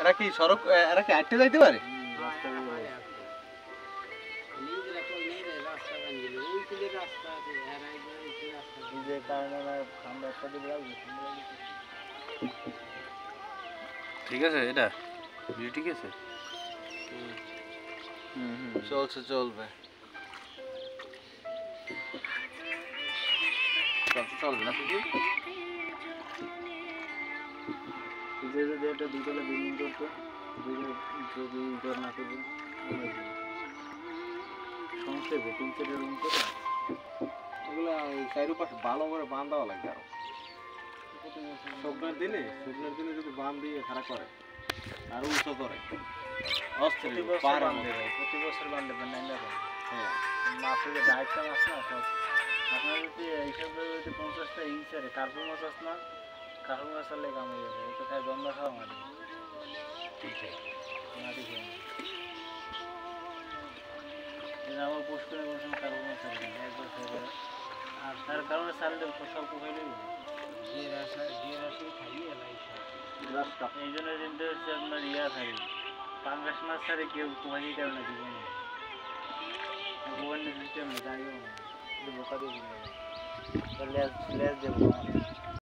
এরা কি সড়ক এরা কি হাঁটতে যাইতে পারে? ঠিক আছে এটা ঠিক আছে চলছে চলবে চলবে না শুধু যদি একটা দুতলা বিল্ডিং করতো যদি না করবে সমস্যা হবে 3-4 রুম করে ওগুলো চারিপাশে ভালো করে বাঁধ দেওয়া লাগবে আরো শুকনার দিনে যদি বাঁধ দিয়ে খারাপ করে আর উঁচু করে প্রতি বছর বাঁধ দেবেন না হ্যাঁ মাছের যে ডাইটটা মাছ না সব আপনার যদি এইসব যদি 50টা ইঞ্চারে কার্পু মাছ আস না কার্পু মাছ আনলে কাম হয়ে যাবে তো খাই গন্ধ খাওয়া মাটি মাটি খেয়ে আমার পুষ্করে কোনো সময় কার্পু মাছ আছে একবার খেয়ে আর তার কারণে সারলে স্বল্প খাইলে এই জন্য কিন্তু হচ্ছে আপনার ইয়া থাকে পাঙ্গাস মাছ ছাড়ে কেউ কুমারি দেবে না জীবনে গোবর্ণের সিস্টেম দাঁড়িয়েও না বোকা দিয়ে লেজ দেবো